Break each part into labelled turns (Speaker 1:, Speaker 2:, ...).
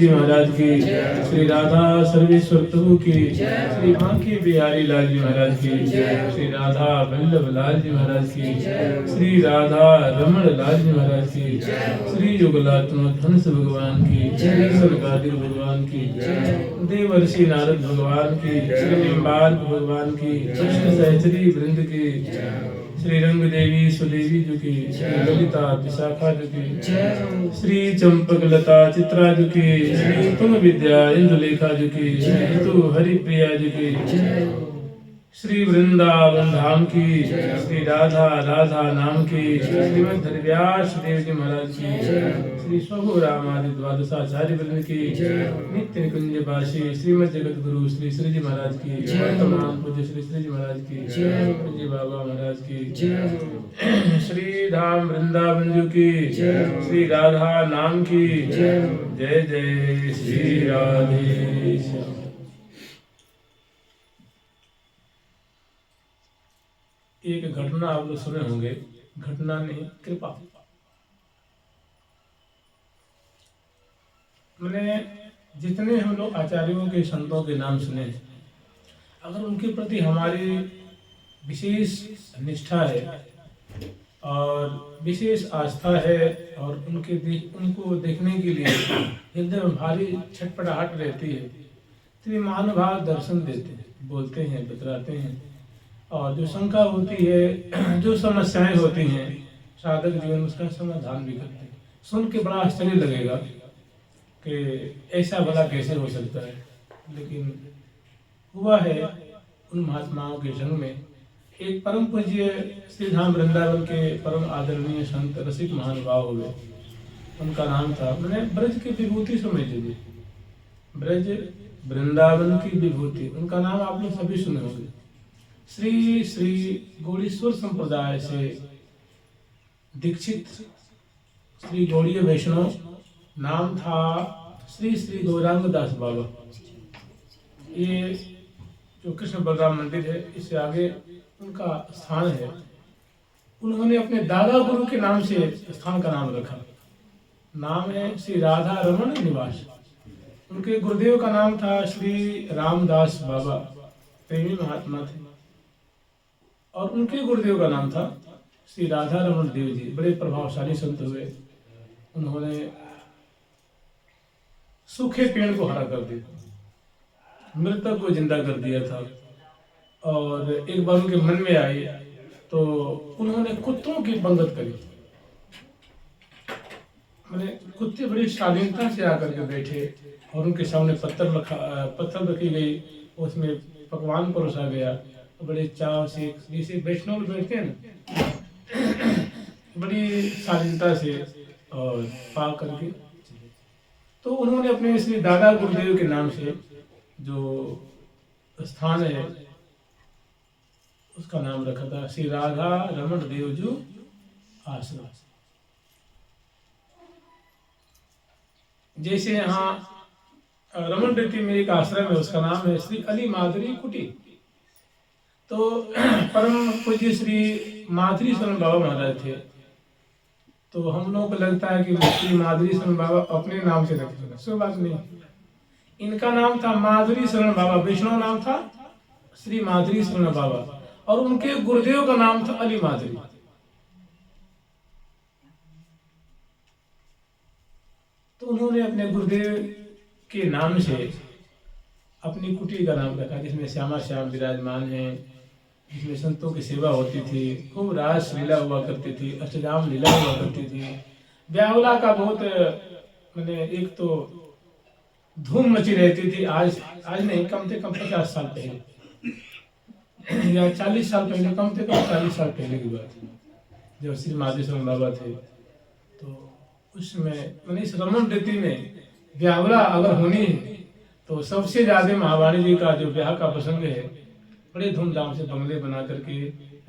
Speaker 1: जी महाराज की, श्री राधा सर्वेश्वर प्रभु की, श्री बांकी बिहारी लाल जी महाराज की, श्री राधा वल्लभ लाल जी महाराज की, श्री राधा रमण लाल जी महाराज की, श्री युगलात्मक हंस भगवान की, स्वर्गाधिक भगवान की, देवर्षि नारद भगवान की, श्री निम्बार्क भगवान की, कृष्ण सहचरी वृंद की, श्री रंग देवी सुदेवी जी की, श्री ललिता विशाखा जी की, श्री चंपक लता चित्रा जी की, श्री तुंग विद्या इंदुलेखा जी की, श्री ऋतु हरिप्रिया जी की, श्री वृंदावन धाम की, श्री राधा राधा नाम की, श्रीमद हरिव्यास देव जी महाराज की, श्री स्वभु रामादि द्वादशाचार्य वृंद की, नित्य निकुंज वासी श्रीमद जगत गुरु श्री श्री जी महाराज की, वर्तमान पूज्य श्री श्री जी महाराज की, पूज्य बाबा महाराज की, श्री धाम वृंदावन जी की, श्री राधा नाम की, जय जय श्री राधे श्याम। एक घटना आप लोग सुने होंगे, घटना नहीं कृपा। मैंने जितने हम लोग आचार्यों के संतों के नाम सुने, अगर उनके प्रति हमारी विशेष निष्ठा है और विशेष आस्था है और उनको देखने के लिए हृदय में भारी छटपटाहट रहती है, तो वे महानुभाव दर्शन देते हैं, बोलते हैं, बतलाते हैं। और जो शंका होती है, जो समस्याएं होती हैं, साधक जीवन उसका समाधान भी करते हैं। सुन के बड़ा आश्चर्य लगेगा कि ऐसा भला कैसे हो सकता है, लेकिन हुआ है उन महात्माओं के संग में। एक परम पूज्य श्री धाम वृंदावन के परम आदरणीय संत रसिक महानुभाव हुए, उनका नाम था, मैंने ब्रज की विभूति समझ लीजिए, ब्रज वृंदावन की विभूति, उनका नाम आप लोग सभी सुने होंगे। श्री श्री गौड़ीश्वर संप्रदाय से दीक्षित श्री गौड़ीय वैष्णव, नाम था श्री श्री गौरांग दास बाबा। ये जो कृष्ण बलराम मंदिर है, इससे आगे उनका स्थान है। उन्होंने अपने दादा गुरु के नाम से स्थान का नाम रखा, नाम है श्री राधा रमन निवास। उनके गुरुदेव का नाम था श्री रामदास बाबा, प्रेमी महात्मा थे। और उनके गुरुदेव का नाम था श्री राधा रमन देव जी, बड़े प्रभावशाली संत हुए। उन्होंने सूखे पेड़ को हरा कर दिया, मृतक को जिंदा कर दिया था। और एक बार उनके मन में आई तो उन्होंने कुत्तों की पंगत करी। मैंने कुत्ते बड़ी शालीनता से आकर के बैठे और उनके सामने पत्थर रखी गई, उसमें पकवान परोसा गया। बड़े चाव से, जैसे वैष्णव बैठते हैं ना, बड़ी शालीनता से और पा करके, तो उन्होंने अपने श्री दादा गुरुदेव के नाम से जो स्थान है उसका नाम रखा था श्री राधा रमन देवजू आश्रम। जैसे यहाँ रमन रेड्डी में एक आश्रम है, उसका नाम है श्री अली माधुरी कुटी। तो परम पूज्य श्री माधुरी शरण बाबा महाराज थे, तो हम लोगों को लगता है कि श्री माधुरी शरण बाबा अपने नाम से रखे, सो बात नहीं। इनका नाम था माधुरी शरण बाबा, वैष्णव नाम था श्री माधुरी शरण बाबा, और उनके गुरुदेव का नाम था अली माधुरी। तो उन्होंने अपने गुरुदेव के नाम से अपनी कुटी का नाम रखा, जिसमें श्यामा श्याम विराजमान हैं, जिसमें संतों की सेवा होती थी, खूब रास लीला हुआ करती थी, अष्टजाम लीला हुआ करती थी। ब्याहुला का बहुत मैंने एक तो धूम मची रहती थी। आज नहीं, कम से कम 50 साल पहले या 40 साल पहले, कम से कम 40 साल पहले की बात है, जब श्री माधेश्वर बाबा थे। तो उसमें मैंने इस रमन रीति में ब्याहुला अगर होनी है तो सबसे ज्यादा महावाणी जी का जो ब्याह का प्रसंग है, बड़े धूमधाम से बंगले बना करके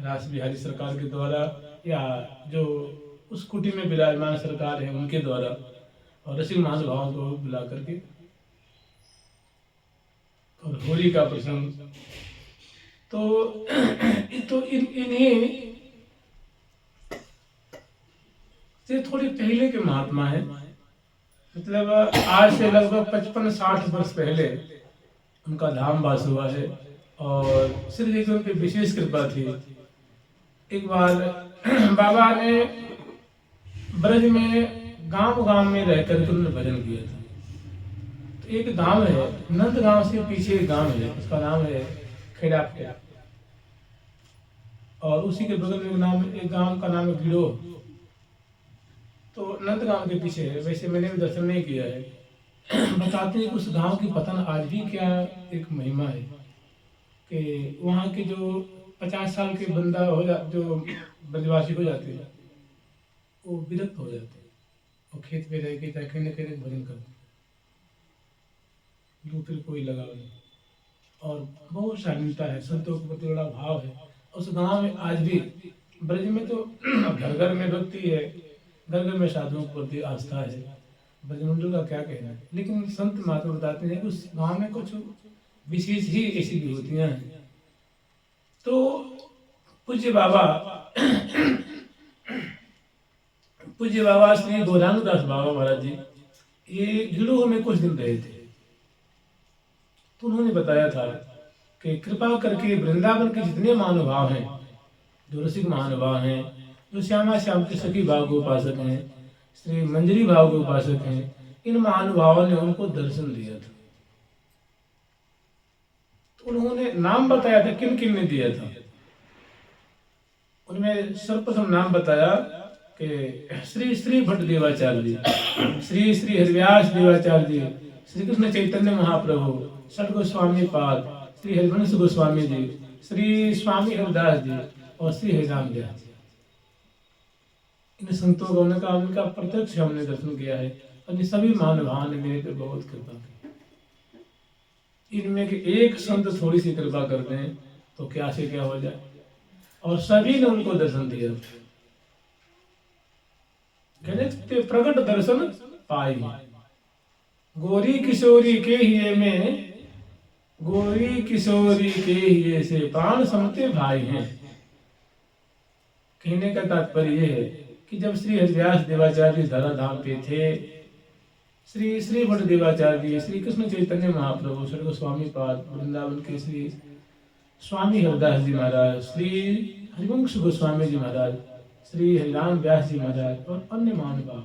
Speaker 1: रास बिहारी सरकार के द्वारा या जो उस कुटी में विराजमान सरकार है उनके द्वारा, और रसिक महानुभावों को बुला करके, और होली का प्रसंग। तो इन्हीं से थोड़ी पहले के महात्मा है, मतलब आज से लगभग 55-60 वर्ष पहले उनका धाम वास हुआ है। और श्री जी की उन पर विशेष कृपा थी। एक बार बाबा ने ब्रज में गांव में रहकर के उन्होंने भजन किया था। तो एक गांव है, नंद गांव से पीछे एक गांव है, उसका नाम है खेड़ा। और उसी के बगल में एक गांव का नाम है गिड़ो, तो नंदगांव के पीछे है। वैसे मैंने भी दर्शन नहीं किया है। बताते हैं कि उस गांव की पता न आज भी क्या एक महिमा है कि वहाँ के जो 50 साल के बंदा हो जा जो ब्रजवासी हो जाते हैं, वो विरक्त हो जाते हैं और खेत में रह के चाहे कहीं न कहीं भजन करते हैं, दूसरे कोई लगाव नहीं, और बहुत शालीनता है, संतों के प्रति बड़ा भाव है। उस गांव में आज भी, ब्रज में तो घर घर में भक्ति है, घर घर में साधुओं के प्रति आस्था है, ब्रजमंडल का क्या कहना है, लेकिन संत महात्मा बताते हैं कि उस गांव में कुछ विशेष ही ऐसी विभूतियां हैं। तो पूज्य बाबा पूज्य बाबा श्री गौरांगदास बाबा महाराज जी ये गिड़ोह में कुछ दिन रहे थे। तो उन्होंने बताया था कि कृपा करके वृंदावन के जितने महानुभाव हैं, जो रसिक महानुभाव हैं, जो श्यामा श्याम के सखी भाव के उपासक हैं, श्री मंजरी भाव के उपासक हैं, इन महानुभावों ने उनको दर्शन दिया था। तो उन्होंने नाम बताया था, किन किन ने दिया था। उनमें सर्वप्रथम नाम बताया कि श्री श्री भट्ट देवाचार्य जी, श्री श्री हरिव्यास देवाचार्य जी, श्री कृष्ण चैतन्य महाप्रभु, षट गोस्वामी पाद, श्री हरिवंश गोस्वामी जी, श्री स्वामी हरिदास जी और श्री हरिराम व्यास जी। इन संतों का उनका प्रत्यक्ष हमने दर्शन किया है और इन सभी महानुभावों ने मेरे पे बहुत कृपा की। इनमें कि एक संत थोड़ी सी कृपा कर दें तो क्या से क्या हो जाए, और सभी ने उनको दर्शन दिया। कहते प्रकट दर्शन पाई, गोरी किशोरी के हिये में, गोरी किशोरी के हिये से प्राण समते भाई हैं। कहने का तात्पर्य यह है कि जब श्री हरिव्यास देवाचार्य धराधाम पे थे, श्री श्री भट्ट देवाचार्य जी, श्री कृष्ण चैतन्य महाप्रभु, षट गोस्वामी पाद, वृंदावन के श्री स्वामी हरिदास जी महाराज, श्री हरिवंश गोस्वामी जी महाराज, श्री हरिराम व्यास जी महाराज और अन्य महानुभाव,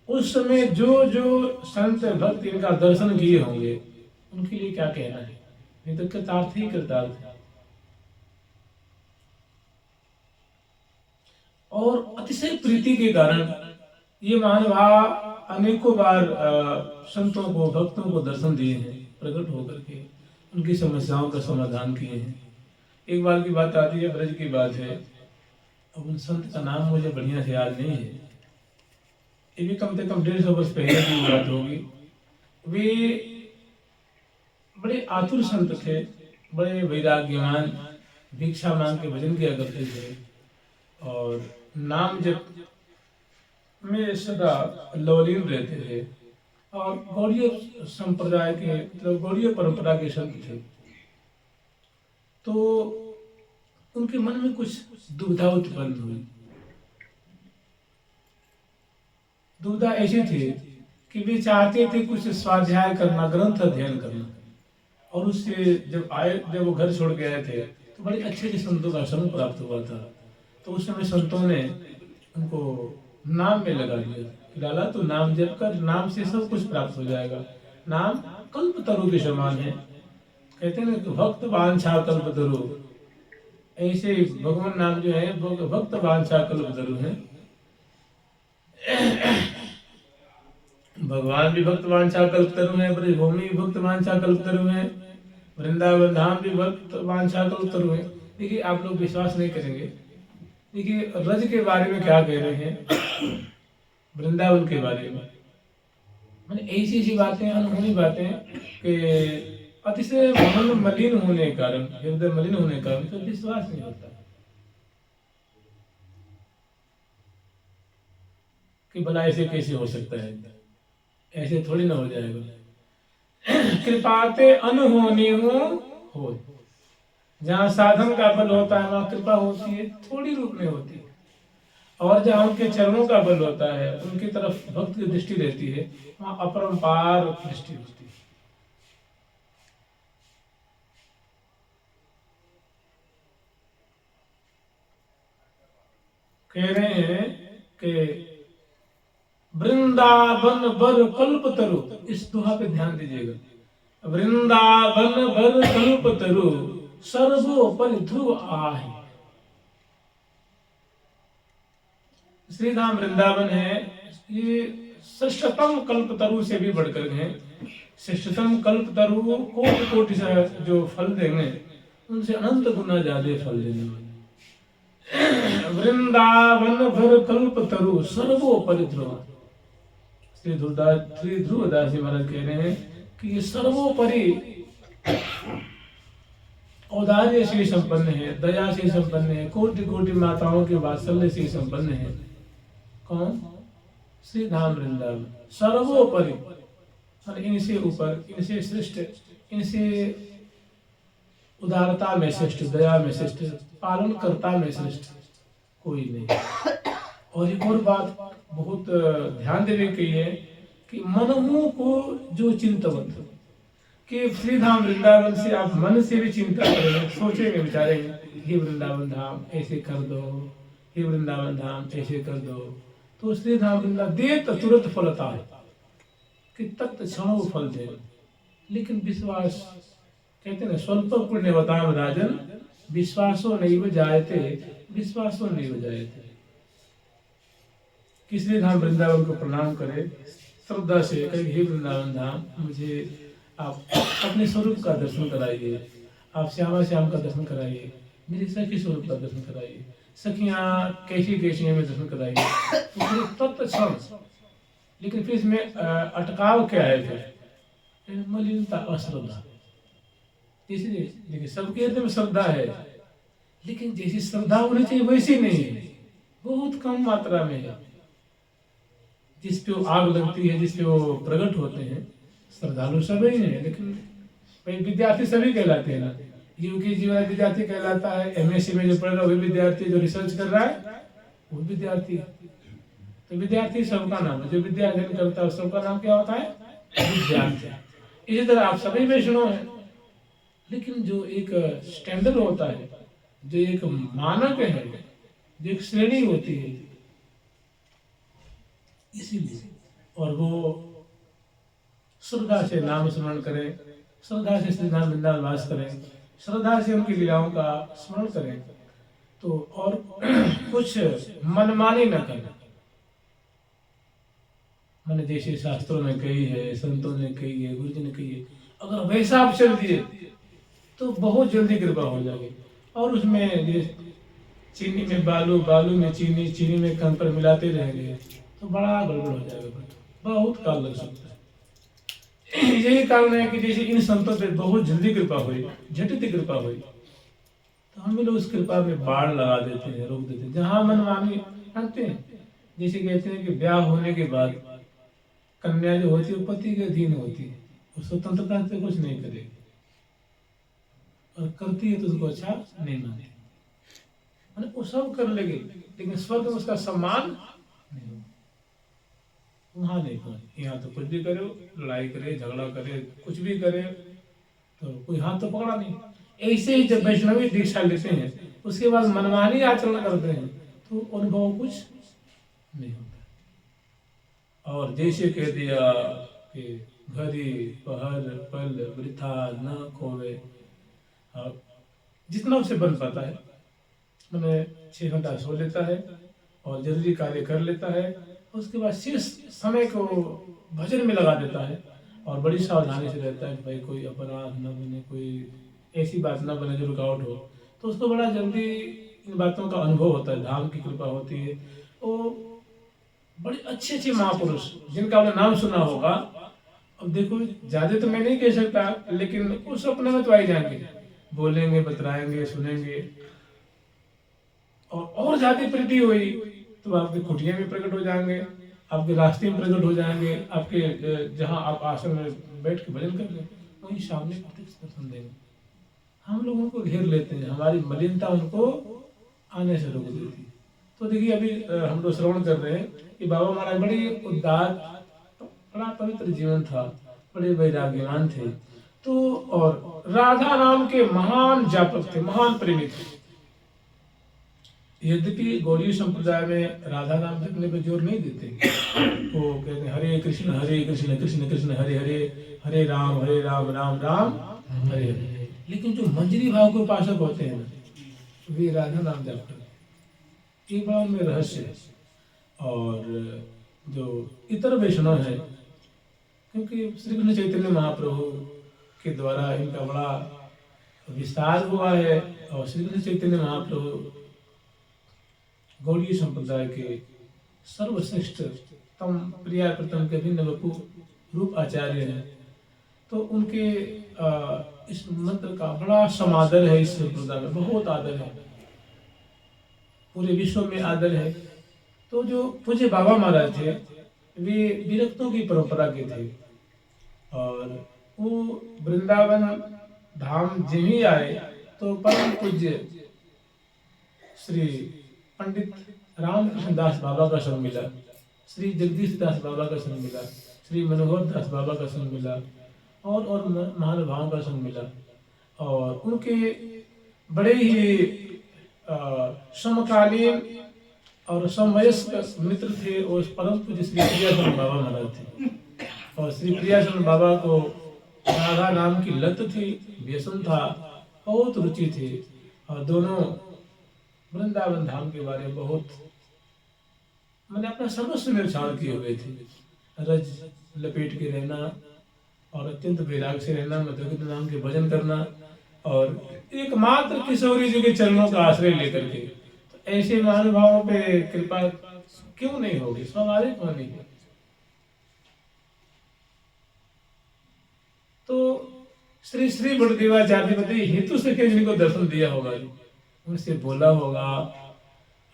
Speaker 1: उस समय जो जो संत भक्त इनका दर्शन किए होंगे उनके लिए क्या कहना है, नहीं तो कृतार्थ ही कृतार्थ है। और अतिशय प्रीति के कारण ये महानुभाव अनेकों बार संतों को, भक्तों को दर्शन दिए हैं, प्रकट होकर के उनकी समस्याओं का समाधान किए हैं। एक बार की बात आती है, ब्रज की बात है, अब उन संत का नाम मुझे बढ़िया से याद नहीं है, ये भी कम से कम 150 वर्ष पहले की बात होगी। वे बड़े आतुर संत थे, बड़े वैराग्यवान, भिक्षा मांग के भजन किया करते थे और नाम जप में सदा लवलीन रहते थे और गौड़ीय संप्रदाय के, मतलब गौड़ीय परंपरा के संत थे। तो उनके मन में कुछ दुविधा उत्पन्न हुई। दुविधा ऐसी थी कि वे चाहते थे कुछ स्वाध्याय करना, ग्रंथ अध्ययन करना, और उससे जब वो घर छोड़ के आए थे तो बड़े अच्छे अच्छे संतों का संग प्राप्त हुआ था। तो उस समय संतों ने उनको नाम में लगा दिया कि लाला तो नाम जप कर, नाम से सब कुछ प्राप्त हो जाएगा, नाम कल्प तरु के समान है। कहते हैं ना भक्त वांछा कल्प तरु, ऐसे भगवान नाम जो है भक्त वांछा कल्प तरु है। भगवान भी भक्त वांछा कल्प तरु है, ब्रजभूमि भी भक्त वांछा कल्प तरु है, वृंदावन धाम भी भक्त वांछा कल्प तरु है। देखिए आप लोग विश्वास नहीं करेंगे, देखिए रज के बारे में क्या कह रहे हैं, वृंदावन के बारे में, मैंने ऐसी ऐसी बातें, अनहोनी बातें कि अतिशय मन मलिन होने के कारण, हृदय मलिन होने के कारण तो विश्वास नहीं होता कि भला ऐसे कैसे हो सकता है, ऐसे थोड़ी ना हो जाएगा। कृपाते अनहोनी हो, जहाँ साधन का बल होता है वहाँ कृपा होती है, थोड़ी रूप में होती है, और जहाँ उनके चरणों का बल होता है, उनकी तरफ भक्त की दृष्टि रहती है, वहाँ अपरंपार दृष्टि होती है। कह रहे हैं कि वृंदावन बर कल्प तरु, इस दोहा पे ध्यान दीजिएगा, वृंदावन बर कल्प तरु सर्वोपरि ध्रुव आहे। श्री धाम वृंदावन है, ये श्रेष्ठतम कल्पतरु से भी बढ़कर है। श्रेष्ठतम कल्पतरु कोटि कोटि से जो फल देंगे उनसे अनंत गुना ज्यादा फल देने वाले। वृंदावन भर कल्पतरु सर्वोपरि ध्रुव। श्री ध्रुवदास जी महाराज कह रहे हैं कि ये सर्वोपरि औदार्य से संपन्न है, दया से संपन्न है, कोटि कोटि माताओं के वात्सल्य से संपन्न है। कौन? श्री धाम वृंदावन सर्वोपरि, इनसे ऊपर, इनसे श्रेष्ठ, इनसे उदारता में श्रेष्ठ, दया में श्रेष्ठ, पालन करता में श्रेष्ठ कोई नहीं। और एक और बात बहुत ध्यान देने की है कि मनों को जो चिंतवंत कि श्री धाम वृंदावन से आप मन से भी चिंता करेंगे, सोचेंगे, विचारेंगे, हे वृंदावन धाम ऐसे कर दो, हे वृंदावन धाम ऐसे कर दो, तो श्री धाम वृंदावन दे तो तुरंत फलता है कि तत्क्षण फल दे। लेकिन विश्वास, कहते हैं स्वल्प पुण्यवताम राजन विश्वासो नैव जायते, विश्वासो नैव जायते। किसी धाम वृंदावन को प्रणाम करे श्रद्धा से, कहे हे वृंदावन धाम मुझे आप अपने स्वरूप का दर्शन कराइए, आप श्यामा श्याम का दर्शन कराइए, मेरे सखी स्वरूप का दर्शन कराइए, सखियां कैसी कैसी हमें दर्शन कराइए, तो तत्क्षण। लेकिन फिर इसमें अटकाव क्या है? फिर मलिनता, अश्रद्धा। इसलिए देखिए सबके हृदय में श्रद्धा है, लेकिन जैसी श्रद्धा होनी चाहिए वैसी नहीं है, बहुत कम मात्रा में है। जिस पे वो आग लगती है, जिस पे वो प्रकट होते हैं, श्रद्धालु सभी हैं, लेकिन भाई विद्यार्थी सभी कहलाते हैं ना। यूके जीवन विद्यार्थी कहलाता है, एमएससी में जो पढ़ रहा है वो विद्यार्थी, जो रिसर्च कर रहा है वो विद्यार्थी है। तो विद्यार्थी सबका नाम है, जो विद्या अध्ययन करता है सबका नाम क्या होता है? विद्यार्थी। इसी तरह आप सभी वैष्णव हैं, लेकिन जो एक स्टैंडर्ड होता है, जो एक मानक है, जो एक श्रेणी होती है, इसीलिए। और वो श्रद्धा से नाम स्मरण करें, श्रद्धा से श्री धाम वृंदावन वास करें, श्रद्धा से उनकी लीलाओं का स्मरण करें, तो और कुछ मनमानी न करें। मैंने जैसे शास्त्रों में कही है, संतों ने कही है, गुरु जी ने कही है, अगर वैसा आप चल दिए तो बहुत जल्दी कृपा हो जाएगी। और उसमें चीनी में बालू, बालू में चीनी, चीनी में कंकर मिलाते रहेंगे तो बड़ा गड़बड़ हो जाएगा, बहुत काल लग सकता है। यही कारण है कि जैसे इन संतों पे बहुत जल्दी कृपा हुई, झटित कृपा हुई, तो हम लोग उस कृपा में बाढ़ लगा देते हैं, रोक देते हैं। जहां मनमानी करते हैं, जैसे कहते हैं कि ब्याह होने के बाद कन्या जो होती है वो पति के अधीन होती है, वो स्वतंत्रता से कुछ नहीं करेगी, और करती है तो उसको अच्छा नहीं मानती, मतलब वो सब कर लेगी, लेकिन स्वर्ग में उसका सम्मान नहीं होगा। वहां नहीं पहुंचे। यहाँ तो कुछ भी करे, लड़ाई करे, झगड़ा करे, कुछ भी करे, तो कोई हाथ तो पकड़ा नहीं। ऐसे ही जब वैष्णवी दीक्षा लेते हैं, उसके बाद मनमानी आचरण करते हैं, तो अनुभव कुछ नहीं होता। और जैसे कह दिया कि घड़ी पहर पल वृथा न खोवे, जितना उसे बन पाता है, मैंने 6 घंटा सो लेता है और जरूरी कार्य कर लेता है, उसके बाद शेष समय को भजन में लगा देता है, और बड़ी सावधानी से रहता है कि भाई कोई अपराध न बने, कोई ऐसी बात न बने जो रुकावट हो, तो उसको बड़ा जल्दी इन बातों का अनुभव होता है, धाम की कृपा होती है। वो बड़े अच्छे अच्छे महापुरुष जिनका आपने नाम सुना होगा, अब देखो ज्यादा तो मैं नहीं कह सकता, लेकिन उस अपने में तो आ ही जाएंगे, बोलेंगे, बतलाएंगे, सुनेंगे, और ज्यादा प्रीति हुई तो आपके कुटिया में प्रकट हो जाएंगे, आपके रास्ते में प्रकट हो जाएंगे, आपके जहां आप आश्रम में बैठ के भजन कर रहे वहीं सामने प्रत्यक्ष दर्शन देंगे। हम लोगों को घेर लेते हैं, हमारी मलिनता उनको आने से रोक देती है। तो देखिए अभी हम लोग श्रवण कर रहे हैं कि बाबा महाराज बड़ी उदार, बड़ा पवित्र जीवन था, बड़े वैराग्यवान थे, तो और राधा नाम के महान जापक थे, महान प्रेमी थे। यद्यपि गौड़ीय संप्रदाय में राधा नाम जपने पर जोर नहीं देते, वो कहते हैं हरे कृष्ण कृष्ण कृष्ण हरे हरे, हरे राम राम राम हरे हरे। लेकिन जो मंजरी भाव के उपासक होते हैं ना, वे राधा नाम जप करते हैं। एक बड़ा उनमें रहस्य है। और जो इतर वैष्णव हैं, क्योंकि श्री कृष्ण चैतन्य महाप्रभु के द्वारा इनका बड़ा विस्तार हुआ है और श्री कृष्ण चैतन्य महाप्रभु गौड़ीय संप्रदाय के सर्वश्रेष्ठ तम प्रिया प्रथम के भिन्न वपु रूप आचार्य हैं। तो उनके इस मंत्र का बड़ा समादर है, इस संप्रदाय में बहुत आदर है, पूरे विश्व में आदर है। तो जो पूज्य बाबा महाराज थे वे विरक्तों की परंपरा के थे और वो वृंदावन धाम जब ही आए तो परम पूज्य श्री पंडित रामकृष्ण दास बाबा का संग मिला, श्री जगदीश दास बाबा का संग मिला, श्री मनोहर दास बाबा का संग मिला और महानुभावों का संग मिला। और उनके बड़े ही समकालीन और समवयस्क मित्र थे और परम पूज्य श्री प्रियाचरण बाबा महाराज थे। और श्री प्रियाचरण बाबा को राधा नाम की लत थी, व्यसन था, बहुत रुचि थी और दोनों वृंदावन धाम के बारे में बहुत मैंने अपना सर्वस्व न्यौछावर किए हुए थे। रज लपेट के रहना और अत्यंत वैराग से रहना, मधुकृष्ण नाम के भजन करना और एकमात्र किशोरी जी के चरणों का आश्रय लेकर के, तो ऐसे महानुभावों पे कृपा क्यों नहीं होगी, स्वाभाविक होनी है। तो श्री श्री बड़देवाचार्य हेतु से जिनको दर्शन दिया होगा, उनसे बोला होगा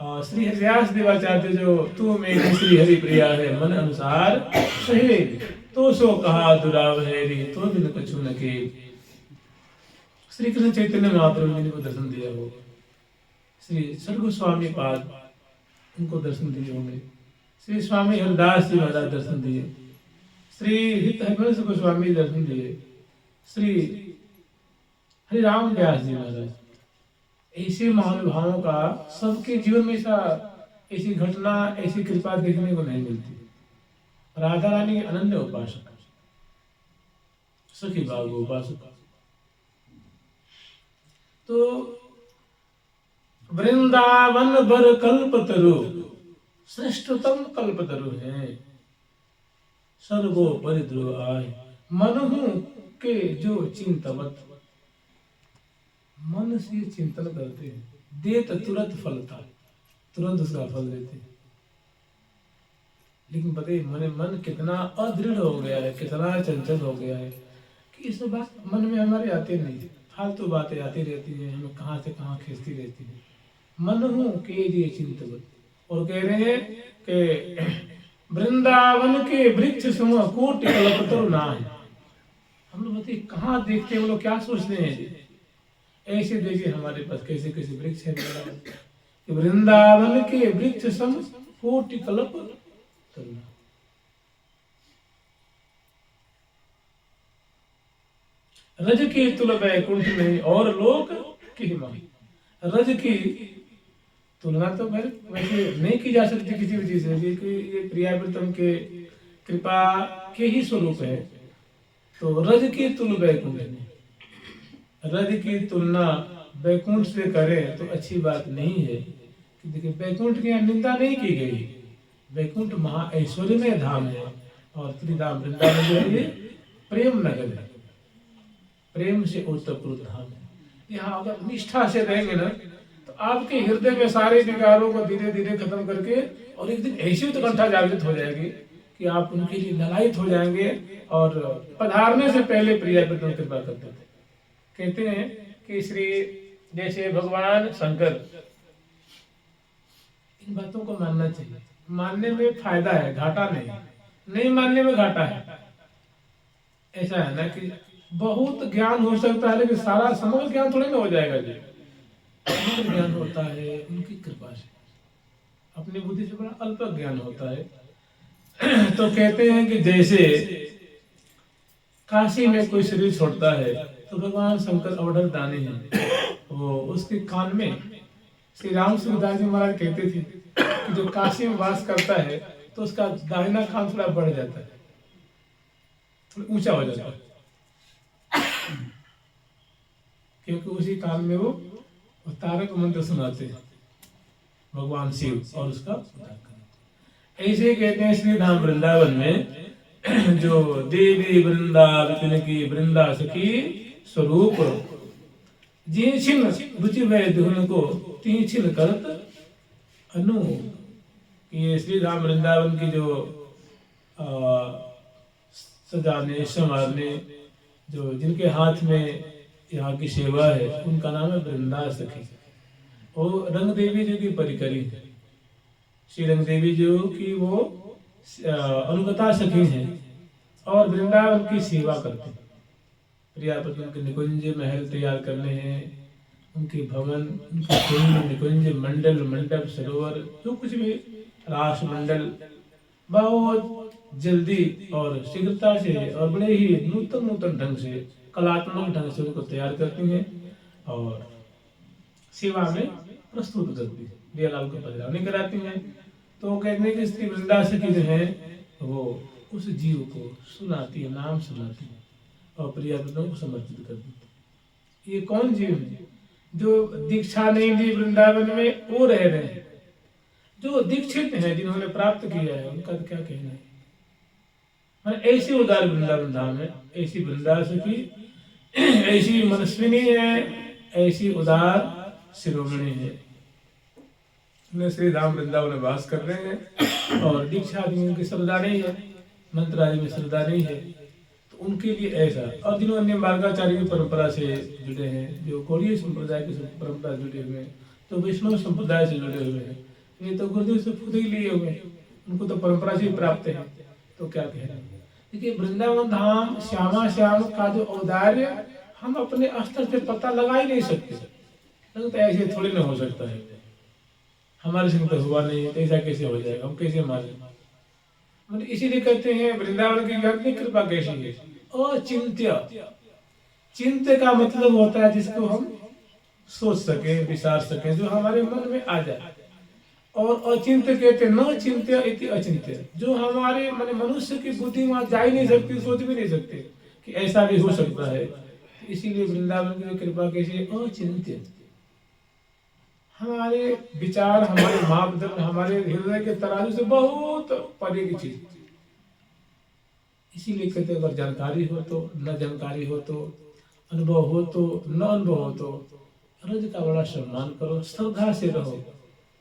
Speaker 1: श्री हरिदास देवाचार्य जो तू मेरी श्री हरि प्रिया है मन अनुसार सहे तो सो कहा दुराव है रे तो बिन कछु न के। श्री कृष्ण चैतन्य महाप्रभु जी को दर्शन दिया होगा, श्री सदगोस्वामी पाद उनको दर्शन दिए होंगे, श्री स्वामी हरिदास जी महाराज दर्शन दिए, श्री हित हरिवंश गोस्वामी दर्शन दिए, श्री हरिराम व्यास जी महाराज। ऐसे महानुभावों का सबके जीवन में ऐसी घटना, ऐसी कृपा देखने को नहीं मिलती। राधा रानी अनन्य उपासक, सखी भाव उपासक। तो वृंदावन बर कल्पतरु श्रेष्ठतम कल्पतरु है, सर्वो परिद्रो आय मनहु के जो चिंतवत। मन से चिंतन करते हैं, देत तुरंत फलता, तुरंत उसका फल देते हैं। लेकिन बताइए मन कितना अदृढ़ हो गया है, कितना चंचल हो गया है कि इस बात मन में हमारे आते नहीं, फालतू बातें आती रहती है, हमें कहाँ से कहाँ खींचती रहती है। मन हूँ के लिए चिंतवत। और कह रहे हैं कि वृंदावन के वृक्ष समूह कोटि कल्पतरु ना है। हम लोग बताइए कहाँ देखते हैं, वो लोग क्या सोचते हैं। ऐसे देखिए हमारे पास कैसे कैसे वृक्ष है। वृंदावन के वृक्ष सम कोटि कल्प तरुना। रज की तुल वैकुंठ में और लोक की महिमा। रज की तुलना तो वैसे नहीं की जा सकती किसी भी चीज से, क्योंकि ये प्रियावृतम के कृपा के ही स्वरूप है। तो रज की तुल वैकुंठ में, रज की तुलना वैकुंठ से करें तो अच्छी बात नहीं है। देखिए वैकुंठ की निंदा नहीं की गई, वैकुंठ महा ऐश्वर्यमय धाम है और त्रिधाम वृंदावन जो है ये प्रेम नगर है, प्रेम से ओतप्रोत धाम है। यहाँ अगर निष्ठा से रहेंगे ना तो आपके हृदय में सारे विकारों को धीरे धीरे खत्म करके और एक दिन ऐसी उत्कंठा जागृत हो जाएगी कि आप उनके लिए ललायित हो जाएंगे। और पधारने से पहले प्रिया प्रथम कृपा करते थे। कहते हैं कि श्री जैसे भगवान शंकर, इन बातों को मानना चाहिए। मानने में फायदा है, घाटा नहीं, नहीं मानने में घाटा है। ऐसा है ना कि बहुत ज्ञान हो सकता है लेकिन सारा समग्र ज्ञान थोड़ी ना हो जाएगा जी। समग्र ज्ञान होता है उनकी कृपा से, अपनी बुद्धि से बड़ा अल्प ज्ञान होता है। तो कहते हैं कि जैसे काशी में कोई शरीर छोड़ता है तो भगवान शंकर अवधर दानी है, वो उसके कान में श्री राम सूरदास जी महाराज कहते थे कि जो काशी में वास करता है तो उसका दाहिना कान थोड़ा बढ़ जाता है, थोड़ा ऊंचा हो जाता है, क्योंकि उसी कान में वो तारक मंत्र सुनाते हैं भगवान शिव और उसका उद्धार करते। ऐसे कहते हैं श्री धाम वृंदावन में जो देवी वृंदावन की वृंदा सखी स्वरूप जी छिन रुचि भय दुहन को ती छिन करत अनु। ये श्री राम वृंदावन की जो सजाने संवारने जो जिनके हाथ में यहाँ की सेवा है उनका नाम है वृंदा सखी। और रंग देवी जी की परिकरी है, श्री रंग देवी जी की वो अनुगता सखी हैं और वृंदावन की सेवा करते हैं। प्रियापति उनके निकुंज महल तैयार करने हैं, उनके भवन, उनके कुंज निकुंज मंडल मंडप सरोवर जो कुछ भी रास मंडल बहुत जल्दी और शीघ्रता से और बड़े ही नूतन नूतन ढंग से कलात्मक ढंग से उनको तैयार करती हैं और सेवा में प्रस्तुत करती है, दियालाल को पधरावनी कराती हैं। तो कहते हैं कि स्त्री वृंदा सखी जो है वो उस जीव को सुनाती है, नाम सुनाती है और प्रियापतियों को समर्पित कर देती है। ये कौन जीव है? जो दीक्षा नहीं ली वृंदावन में वो रह रहे हैं, जो दीक्षित हैं जिन्होंने प्राप्त किया है उनका तो क्या कहना है। ऐसी उदार वृंदावन धाम है, ऐसी वृंदा सखी, ऐसी मनस्विनी है, ऐसी उदार शिरोमणि है। श्री राम वृंदावन में वास कर रहे हैं और दीक्षा आदि उनकी श्रद्धा नहीं है, मंत्र आदि में श्रद्धा नहीं है, तो उनके लिए ऐसा। और जिन्होंने अन्य मार्गाचार्य की परंपरा से जुड़े हैं, जो गौड़ीय संप्रदाय की परंपरा से जुड़े हुए हैं, तो वैष्णव संप्रदाय से जुड़े हुए हैं, ये तो गुरुदेव से खुद ही लिए हुए हैं, उनको तो परंपरा से ही प्राप्त है। तो क्या कह रहे हैं, देखिए वृंदावन धाम श्यामा श्याम का जो औदार्य हम अपने स्तर से पता लगा ही नहीं सकते। तो ऐसे थोड़ी ना हो सकता है, हमारे संग तो हुआ नहीं है, तो ऐसा कैसे हो जाएगा, हम कैसे माने। मतलब इसीलिए कहते हैं वृंदावन की व्यापक कृपा कैसी है, अचिंत्य। चिंत्य का मतलब होता है जिसको हम सोच सके, विचार सके, जो हमारे मन में आ जाए। और अचिंत्य कहते न चिंत्य इति अचिंत्य, जो हमारे माने मनुष्य की बुद्धि वहां जा ही नहीं सकती, सोच भी नहीं सकते कि ऐसा भी हो सकता है। इसीलिए वृंदावन की कृपा कैसी, अचिंत्य। हमारे विचार, हमारे मापदंड, हमारे हृदय के तराजू से बहुत परे की चीज। इसीलिए कहते अगर जानकारी हो तो, न जानकारी हो तो, अनुभव हो तो, न अनुभव हो तो रज का बड़ा सम्मान करो, श्रद्धा से रहो।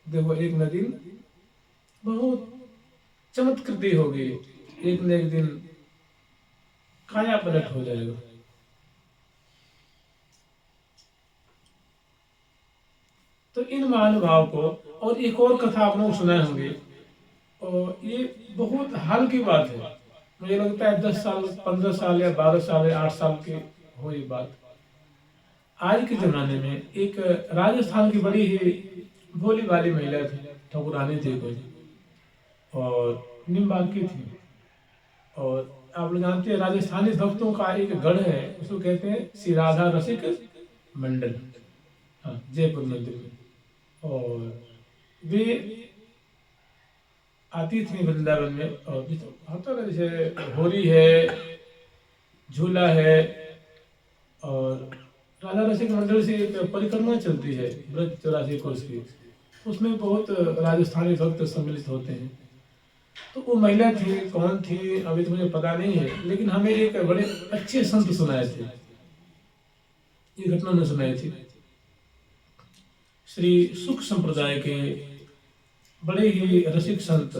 Speaker 1: देखो एक न दिन बहुत चमत्कृति होगी, एक न एक दिन काया पलट हो जाएगा। तो इन महानुभाव को, और एक और कथा आप लोग सुनाए होंगे, और ये बहुत हाल की बात है, मुझे लगता है 10 साल 15 साल या 12 साल या 8 साल की हो ये बात। आज के जमाने में एक राजस्थान की बड़ी ही भोली भाली महिला थी, ठकुरानी थी कोई, और निम्बाग की थी। और आप लोग जानते हैं राजस्थानी भक्तों का एक गढ़ है, उसको कहते हैं श्री राधा रसिक मंडल, हाँ, जयपुर मंदिर में। और वे आती थी वृंदावन में, और होता ना जैसे होरी है, झूला है, और राधा रसिक मंडल से एक परिक्रमा चलती है ब्रज 84 कोस की, उसमें बहुत राजस्थानी भक्त सम्मिलित होते हैं। तो वो महिला थी, कौन थी अभी तो मुझे पता नहीं है, लेकिन हमें एक बड़े अच्छे संत सुनाए थे, ये घटना में सुनाई थी। श्री सुख संप्रदाय के बड़े ही रसिक संत,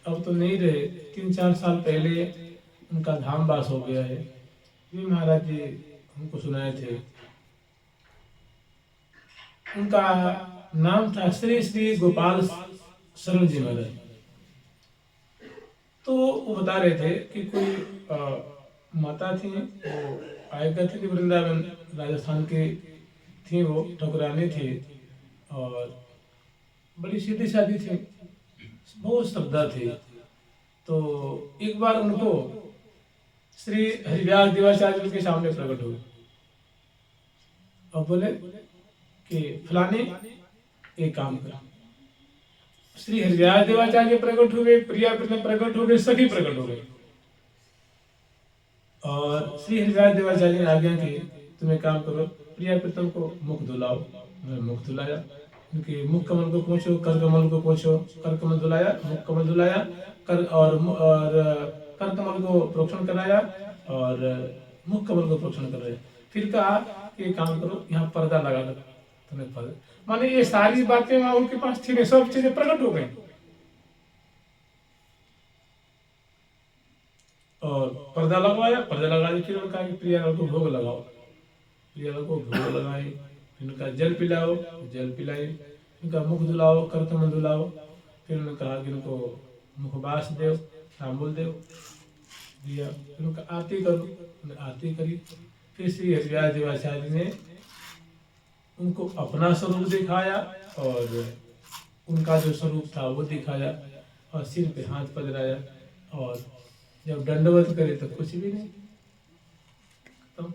Speaker 1: अब तो नहीं रहे, 3-4 साल पहले उनका धाम वास हो गया है, वे महाराज जी हमको सुनाए थे। उनका नाम था श्री श्री गोपाल शरण जी महाराज। तो वो बता रहे थे कि कोई माता थी, वो आया करती थी वृंदावन, राजस्थान की थी, वो ठकुरानी थी और बड़ी सीधी सादी थी, बहुत श्रद्धा थी। तो एक बार उनको श्री हरिव्यास देवाचार्य के सामने प्रकट हुए और बोले कि फलाने एक काम कर। श्री हरिव्यास देवाचार्य प्रकट हुए, प्रिया प्रकट हो गए, सभी प्रकट हो गए। और श्री हरिव्यास देवाचार्य ने आज्ञा की, तुम एक काम करो, प्रिया प्रीतम को मुख धुलाओ। मैं मुख धुलाया, उनके मुख कमल को पोंछो, कर कमल को पोंछो। कर कमल धुलाया, मुख कमल धुलाया, कर और कर कमल को प्रोक्षण कराया और मुख कमल को प्रोक्षण कराया। फिर कहा कि काम करो, यहाँ पर्दा लगा दो। तुम्हें पर्दा माने ये सारी बातें वहां उनके पास थी, सब चीजें प्रकट हो गई। और पर्दा लगवाया, पर्दा लगा के फिर उनका प्रियालाल को भोग लगाओ। प्रियालाल को भोग लगाए, फिर उनका जल पिलाओ, जल पिलाए, उनका मुख धुलाओ, कर कमल धुलाओ। फिर उन्होंने कहा कि उनको मुखबास दो, तांबुल दो, दिया। फिर उनका आरती करो, आरती करी। फिर श्री हरिव्यास देवाचार्य ने उनको अपना स्वरूप दिखाया और उनका जो स्वरूप था वो दिखाया और सिर पे हाथ पधराया और जब दंडवत करे तो कुछ भी नहीं। तो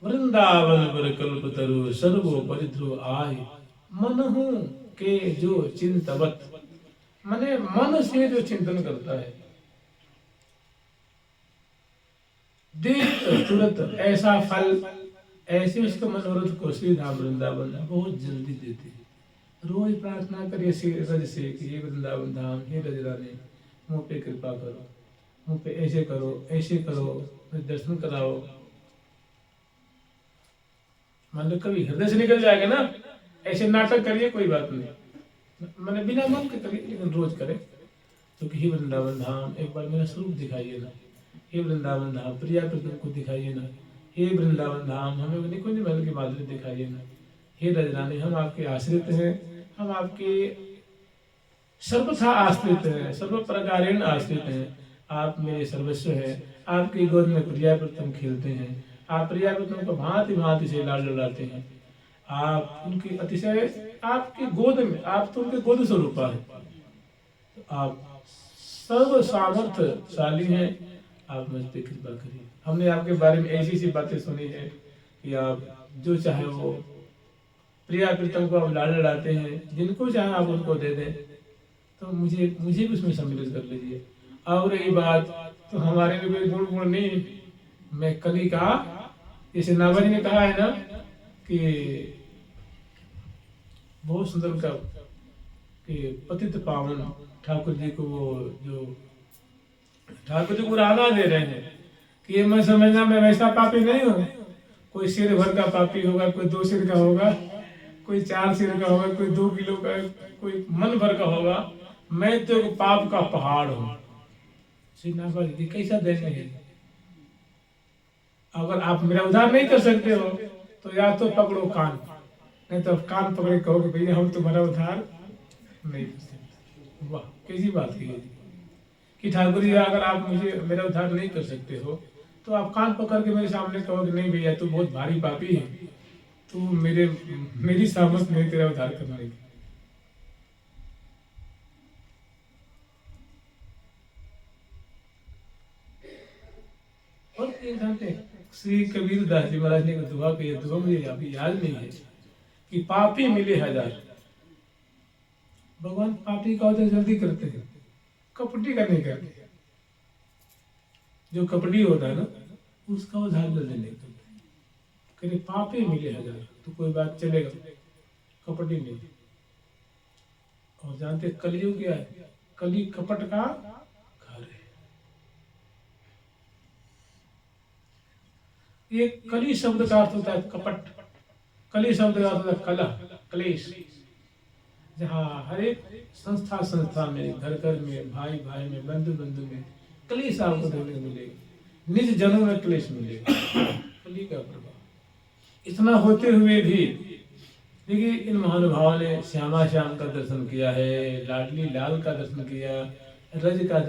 Speaker 1: वृंदावन पर कल्पतरु सर्वो परिध्रुव आय, मनहु के जो चिंतवत, माने मन से जो चिंतन करता है, देख तुरंत ऐसा फल, ऐसे उसके मनोरथ को श्री धाम वृंदावन बहुत जल्दी देते हैं। रोज प्रार्थना करिए रज से कि हे वृंदावन धाम, हे रज रानी, मुँह पे कृपा करो, मुँह पे ऐसे करो, ऐसे करो, दर्शन कराओ। मान लो कभी हृदय से निकल जाएगा ना, ऐसे नाटक करिए, कोई बात नहीं, मैंने बिना मन के करिए, लेकिन रोज करें। तो कि हे वृंदावन धाम, एक बार मेरा स्वरूप दिखाइए ना, हे वृंदावन धाम, प्रिया प्रीतम को दिखाइए ना, हे वृंदावन धाम, हमें निकुंज महल की माधुरी दिखाइए ना, हे रजरानी, हम आपके आश्रित हैं, हम आपके सर्वथा आश्रित हैं, सर्व प्रकारेण आश्रित हैं, आप मेरे सर्वस्व हैं, आपकी गोद में प्रिया प्रीतम खेलते हैं, आप प्रिया प्रीतम को भांति भांति से लाड लड़ाते हैं, आप उनकी अतिशय आपकी गोद में, आप तो उनके गोद स्वरूपा है, तो आप सर्व सामर्थ्यशाली हैं, आप मुझ पर कृपा करिए। हमने आपके बारे में ऐसी सी बातें सुनी है कि आप जो चाहे वो प्रिया प्रीतम को आप लाड लड़ाते हैं, जिनको चाहे आप उनको दे दें, तो मुझे भी उसमें सम्मिलित कर लीजिए। और रही बात, तो हमारे में कोई गुण नहीं, मैं कली का, जैसे नाभाजी ने कहा है ना कि बहुत सुंदर का कि पतित पावन ठाकुर जी को, वो जो ठाकुर जी को राधा दे रहे हैं कि मैं समझना मैं वैसा पापी नहीं हूँ, कोई सिर भर का पापी होगा, कोई 2 सिर का होगा, कोई 4 सिर का होगा, कोई 2 किलो का, कोई मन भर का होगा, मैं तो पाप का पहाड़ हूँ। श्री नाभाजी जी कैसा देने है? अगर आप मेरा उद्धार नहीं कर सकते हो तो या तो पकड़ो कान, नहीं तो कान पकड़े कहो कि भैया हम तुम्हारा उद्धार नहीं कर सकते। वाह, कैसी बात की है कि ठाकुर जी अगर आप मुझे मेरा उद्धार नहीं कर सकते हो तो आप कान पकड़ के मेरे सामने कहो कि नहीं भैया तू बहुत भारी पापी है, तू मेरी सामर्थ नहीं तेरा उद्धार करने की। और एक जानते श्री कबीर दास जी महाराज ने दुआ की, दुआ मुझे अभी याद नहीं है कि पापी मिले 1000। भगवान पापी का उद्धार जल्दी करते हैं, कपटी का नहीं करते। जो कपटी होता है ना उसका उद्धार जल्दी नहीं करते। कहीं पापी मिले 1000 तो कोई बात चलेगा, कपटी नहीं। और जानते कलयुग क्या है? कली कपट का घर है। ये कली शब्द का अर्थ होता है कपट, कली शब्द का अर्थ होता है कलह, क्लेश। जहाँ हर एक संस्था में, घर में, भाई में, बंधु में क्लेश आपको देखने को मिलेगा, निज जनों में क्लेश मिलेगा। कली का प्रभाव इतना होते हुए भी देखिए इन महानुभावों ने श्यामा श्याम का दर्शन किया है, लाडली लाल का दर्शन किया, रज का,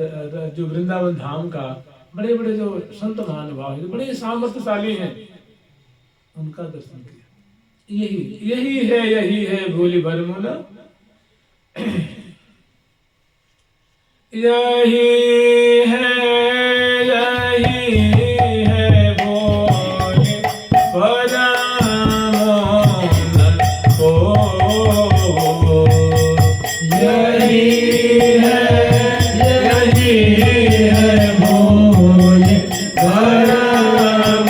Speaker 1: जो वृंदावन धाम का, बड़े बड़े जो संत महानुभाव हैं, बड़े सामर्थ्यशाली हैं, उनका दर्शन किया। यही है भोली भरमुना, यही है भोली भरमुना को, यही है भोली भरमुना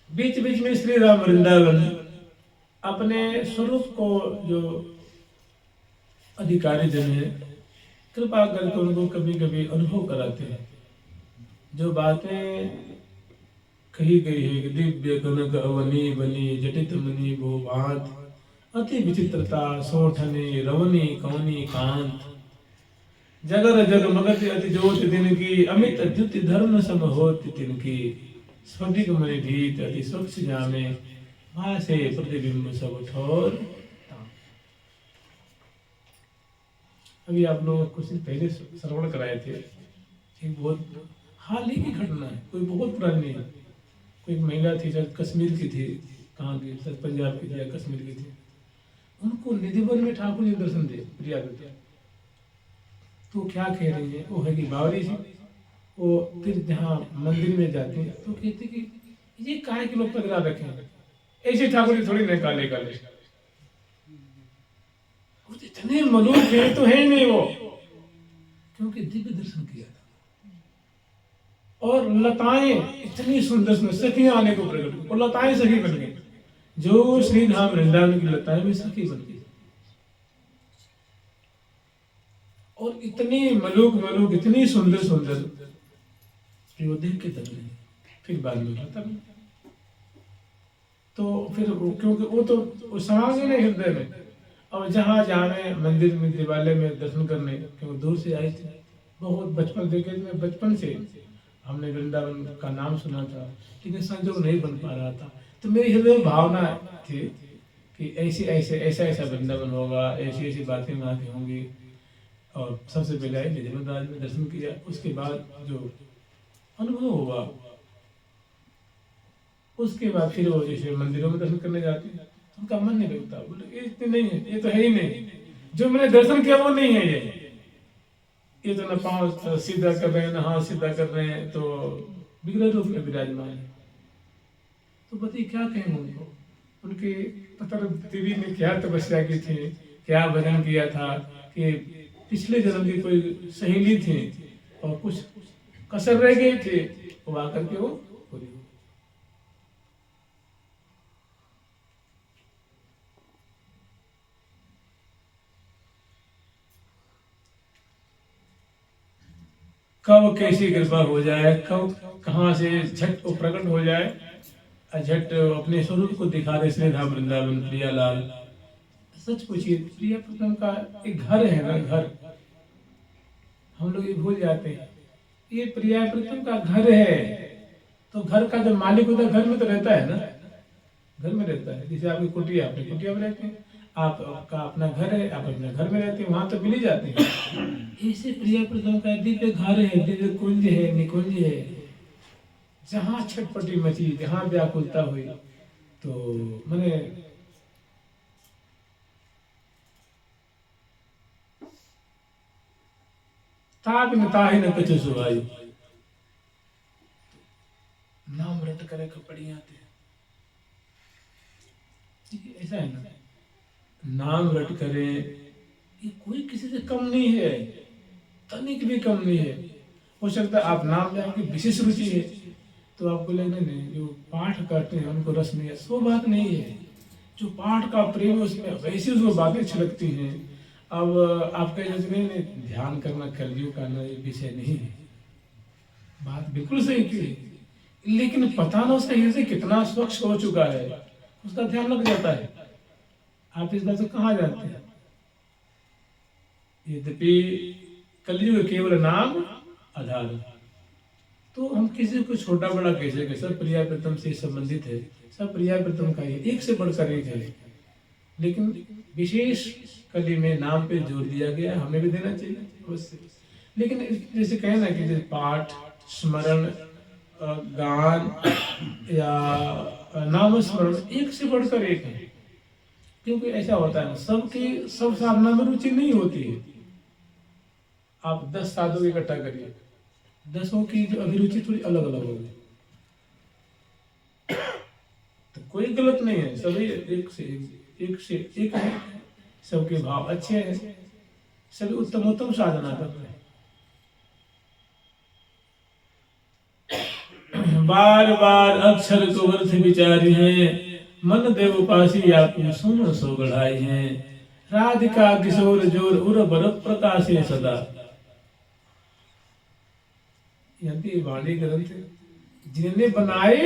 Speaker 1: बीच बीच में श्री राम वृंदावन अपने स्वरूप को जो अधिकारी जन है कृपा करके उनको कभी कभी अनुभव कराते हैं। जो बातें कही गई है कि दिव्य कनक अवनी बनी जटित मणि वो भांत अति विचित्रता सोठनी रवनी कौनी कांत जगर जग मगत अति ज्योत दिन की अमित द्युति धर्म सम होत तिनकी स्फटिक मणि भीत अति स्वच्छ जामे भासे प्रतिबिंब सब ठोर। अभी आप लोग कुछ दिन पहले श्रवण कराए थे, एक बहुत हाल ही की घटना है, कोई बहुत पुरानी है। कोई एक महिला थी शायद कश्मीर की थी, कहाँ की शायद पंजाब की थी या कश्मीर की थी। उनको निधिवन में ठाकुर जी दर्शन दिए प्रिया करते। तो क्या कह रही है, वो है कि बावरी जी वो फिर जहाँ मंदिर में जाते हैं तो कहते कि ये काहे के लोग पगड़ा रखे हैं, ऐसे ठाकुर जी थोड़ी नहीं काले काले, इतने मलूक है तो है ही नहीं वो, क्योंकि दिव्य दर्शन किया था। और लताएं इतनी सुंदर सुंदर सखियां आने को प्रकट, और लताएं सखी बन गई, जो श्री धाम वृंदावन की लताएं भी सखी बन गई। और इतनी मलूक मलूक इतनी सुंदर सुंदर कि वो देख के तब नहीं, फिर बाद में खत्म। तो फिर क्योंकि वो तो समाज ही नहीं हृदय में। अब जहाँ जाने मंदिर में दिवालय में दर्शन करने, क्योंकि दूर से आई थी, बहुत बचपन देखे थे, बचपन से हमने वृंदावन का नाम सुना था, लेकिन संजोग नहीं बन पा रहा था। तो मेरी हृदय भावना थी कि ऐसे ऐसे ऐसा ऐसा वृंदावन होगा, ऐसी ऐसी बातें वहाँ की होंगी। और सबसे पहले आई निधिवन राज में दर्शन किया, उसके बाद जो अनुभव हुआ उसके बाद फिर वो जैसे मंदिरों में दर्शन करने जाते हैं, उनका मन नहीं लगता, बोले ये इतने नहीं है, ये तो है ही नहीं, जो मैंने दर्शन किया वो नहीं है, ये तो ना पाँव सीधा कर रहे हैं ना हाथ सीधा कर रहे हैं, तो विग्रह रूप में विराजमान है। तो बताइए क्या कहें उनको, उनके पता देवी ने क्या तपस्या की थी, क्या भजन किया था, कि पिछले जन्म की कोई सहेली थी और कुछ कसर रह गई थी, वो आकर के वो पूरी हो। कब कैसी कृपा हो जाए, कब कहाँ से झट वो प्रकट हो जाए, झट अपने स्वरूप को दिखा रहे स्नेहा वृंदावन प्रियालाल। सच पूछिए, प्रिया प्रथम का एक घर है ना, घर हम लोग ये भूल जाते हैं, ये प्रिया प्रथम का घर है, तो घर का जो मालिक होता है घर में तो रहता है ना, घर में रहता है। जैसे आपकी कुटिया, अपनी कुटिया में रहते हैं, आपका अपना घर है, आप अपने घर में रहते हैं, वहां तो मिल ही जाते हैं। ऐसे प्रिया प्रथम का दिव्य घर है, दिव्य कुंज है, निकुंज है, जहाँ छटपटी मची, जहाँ व्याकुलता हुई, तो मैंने ताप न ताहि न कछु सुहाई, नाम रट करे कपड़ियां थे, ऐसा है ना, नाम रट करे, ये कोई किसी से कम नहीं है, तनिक भी कम नहीं है। हो सकता है आप नाम में आपकी विशेष रुचि है, तो आपको लगने नहीं, जो पाठ करते हैं उनको रस नहीं है, वो बात नहीं है। जो पाठ का प्रेम उसमें वैसी उसको बातें छिड़कती हैं। अब आपका नहीं ध्यान करना कलयुग का ना विषय नहीं है, बात बिल्कुल सही थी, लेकिन पता ना उसका हृदय कितना स्वच्छ हो चुका है, उसका ध्यान लग जाता है। आप इस बात को कहाँ जानते हैं? यद्यपि कलयुग केवल नाम आधार, तो हम किसी को छोटा बड़ा कैसे कहें, सब प्रिया प्रथम से संबंधित है, सब प्रिया प्रथम का ही एक से बढ़कर एक है, लेकिन विशेष कली में नाम पे जोर दिया गया, हमें भी देना चाहिए अवश्य। लेकिन जैसे कहें ना कि जैसे पाठ, स्मरण, गान या नाम स्मरण एक से बढ़कर एक है, क्योंकि ऐसा होता है ना, सबकी सब साधना में रुचि नहीं होती है। आप 10 साधु इकट्ठा करिए, 10 की जो अभिरुचि थोड़ी अलग अलग होगी, तो कोई गलत नहीं है, सभी एक से एक है, सबके भाव अच्छे हैं, सभी उत्तम उत्तम साधना कर रहे हैं। बार बार अक्षर को अर्थ विचारी हैं, मन देव उपासी आपको सुनो सो गढ़ाई हैं, राधिका किशोर जोर उर बर प्रकाशे सदा। वाणी ग्रंथ जिन्हें बनाए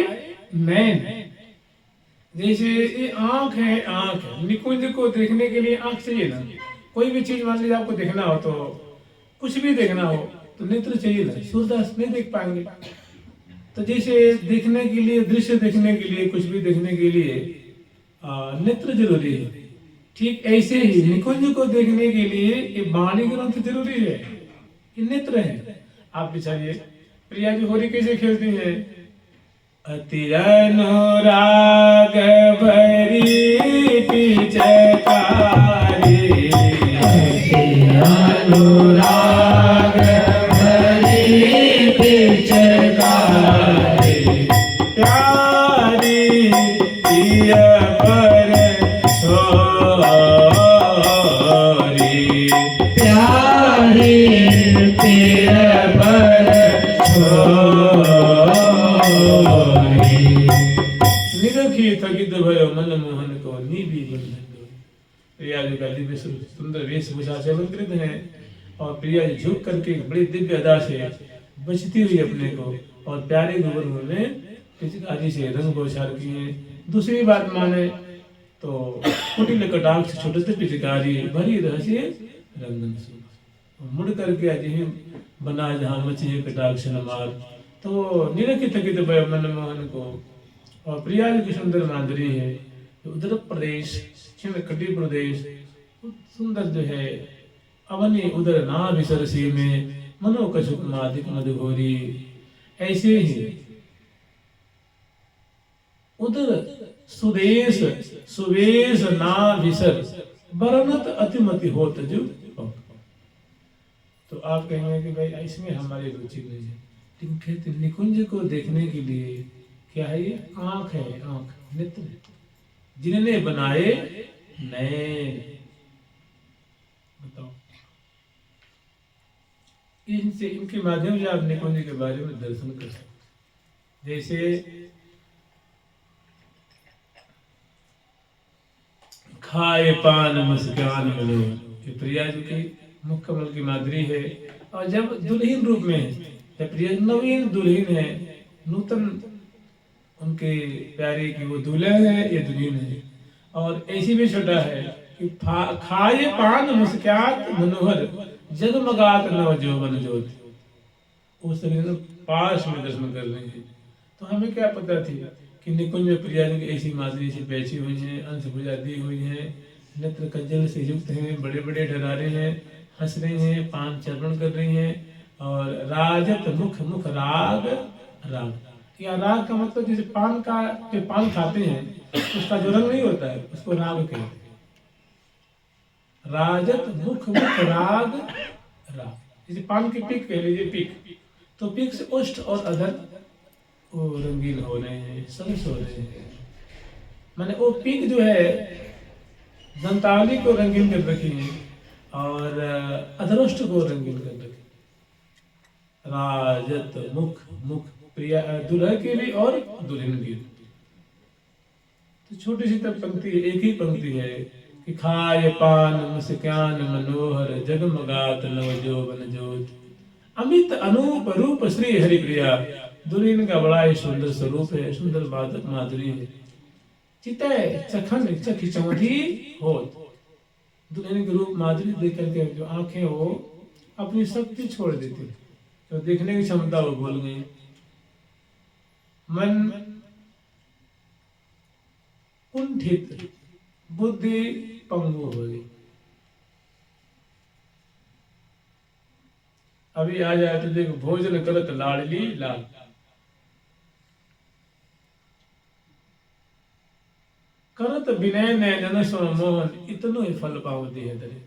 Speaker 1: नैन, जैसे ये आंख है, आंख है, निकुंज को देखने के लिए आंख चाहिए ना, कोई भी चीज मान लीजिए आपको देखना हो, तो कुछ भी देखना हो तो नेत्र चाहिए ना, सूरदास नहीं देख पाएंगे। तो जैसे देखने के लिए, दृश्य देखने के लिए, कुछ भी देखने के लिए नेत्र जरूरी है, ठीक ऐसे ही निकुंज को देखने के लिए ये वाणी ग्रंथ जरूरी है, ये नेत्र है। आप बिचारिए प्रिया जी होली कैसे खेलती है, अति अनुराग भरी पिचकारी, अति अनुराग भरी पिचकारी, प्यारी पिया पर छोरी, प्यारी पिया पर निरखी थकित भयो मन मोहन को निबी बंधन। प्रिया जी का दिव्य सुंदर वेशभूषा से अलंकृत है, और प्रिया जी झुक करके बड़ी दिव्य अदा से बचती हुई अपने को और प्यारे गोबर में पिचकारी से रंग बौछार किए। दूसरी बात माने तो कुटिल कटाक्ष छोटे से पिचकारी भरी रहस्य रंगन सुन, मुड़ करके अजय बना जहाँ मची कटाक्ष न मार। तो निरखी थकित भयो मन मोहन को, और प्रिया जी की सुंदर माधुरी है, उधर प्रदेश कटी प्रदेश सुंदर जो है, अवनी उधर नाभि सरसी में मनो कछुक मादिक मधुघोरी। ऐसे ही उदर सुदेश सुवेश ना विसर बरनत अतिमति होत जो। तो आप कहेंगे कि भाई इसमें हमारी रुचि नहीं है, लेकिन कहते निकुंज को देखने के लिए क्या है, ये आंख है, आंख नेत्र है, जिन्होंने बनाए नए। बताओ, इनसे इनके माध्यम से आप निकुंज के बारे में दर्शन कर सकते। जैसे खाए पान मुस्कान मिलो, ये प्रिया जी की मुख कमल की माधुरी है। और जब दुल्हन रूप में है, जब प्रिया नवीन दुल्हन है, नूतन उनके प्यारे की वो दुल्हन है, ये दुल्हन है। और ऐसी भी छोटा है कि खाए पान मुस्कात मनोहर जगमगात नव जोबन ज्योत। उस तरह पास में दर्शन कर रहे हैं। तो हमें क्या पता थी कि निकुंज में प्रिया जी ऐसी माधुरी से बैठी हुई हैं, अंश भुजा दी हुई हैं, नेत्र कज्जल से युक्त हैं, बड़े बड़े डरारे हैं, हंस रही हैं, पान चर्पण कर रही हैं। और राजत मुख मुख राग राग, या राग का मतलब जैसे पान का, जो पान खाते हैं उसका जो रंग नहीं होता है उसको राग कहते हैं। राजत मुख मुख राग राग, जैसे पान की पीक कह लीजिए, पीक तो पीक से ओष्ठ और अधर वो रंगीन हो रहे हैं, सरस हो रहे हैं। माने वो पीक जो है दंतावली को रंगीन कर रखी है और अधरोष्ट को रंगीन कर रखी। राजत मुख मुख, प्रिया दुल्हन के लिए और दुल्हन के लिए। तो छोटी सी तब पंक्ति, एक ही पंक्ति है कि खाए पान मुस्कान मनोहर जगमगात नव जोबन ज्योत। अमित अनूप रूप श्री हरि प्रिया, दुल्हन का बड़ा ही सुंदर स्वरूप है, सुंदर बात माधुरी है। चितय चखन चखी चौधी हो, दुल्हन के रूप माधुरी देख करके जो आंखें हो अपनी शक्ति छोड़ देती, तो देखने की क्षमता वो भूल गई। मन कुंठित, बुद्धि पंगु हो गई। अभी आ जाए तो देखो, भोजन करत लाडली लाल, करत विनय नयन सो मोहन, इतनो ही फल पाओ दिए दरे।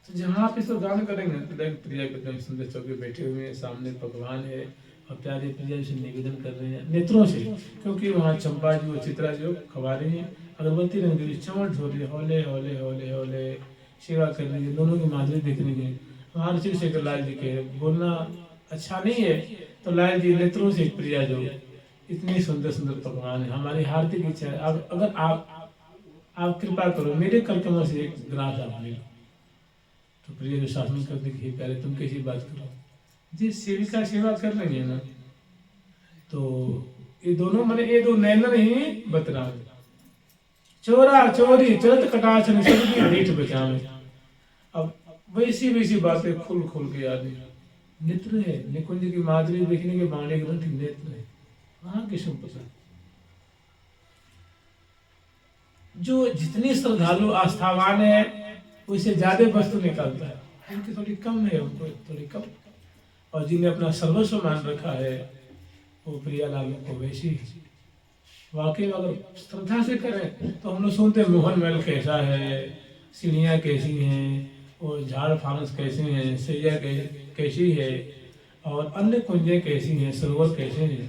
Speaker 1: तो जहाँ आप इसको गान करेंगे तो देख प्रिया एकदम सुंदर चौके बैठे हुए हैं, सामने पकवान है और प्यारे प्रिया से निवेदन कर रहे हैं नेत्रों से, क्योंकि वहाँ चंपा जी और चित्रा जी खवा रही हैं, अगरबत्ती रंग रही, चमट हो रही है, होले होले होले होले सेवा कर रही है, दोनों की माधुरी देख रही है। हमारे शिव शेखर लाल जी के बोलना अच्छा नहीं है, तो लाल जी नेत्रों से प्रिया जो इतनी सुंदर सुंदर पकवान है, हमारी हार्दिक इच्छा है। अब अगर आप कृपा करो, मेरे कर कमर से एक ग्रास आप ले लो। तो प्रिय जो शासन करते कि प्यारे तुम कैसी बात करो, जिस सेविका सेवा कर रही है ना, तो ये दोनों मैंने ये दो नैनन ही बतरा, चोरा चोरी चरत कटाक्ष सबकी ढीठ बचावे। अब वैसी वैसी बातें खुल खुल के याद है। नेत्र है, निकुंज की माधुरी देखने के बाणे ग्रंथ नेत्र है, वहां किस्म पसंद। जो जितनी श्रद्धालु आस्थावान है उससे ज्यादा वस्तु निकालता है, इनकी थोड़ी कम है, उनको थोड़ी कम। और जिन्हें अपना सर्वस्व मान रखा है वो प्रियालाल को वैसी वाकई अगर श्रद्धा से करें तो हम लोग सुनते हैं मोहन महल कैसा है, सीढ़ियाँ कैसी हैं, और झाड़ फानस कैसे हैं, सैया कैसी है, और अन्य कुंजें कैसी हैं, सरोवर कैसे हैं।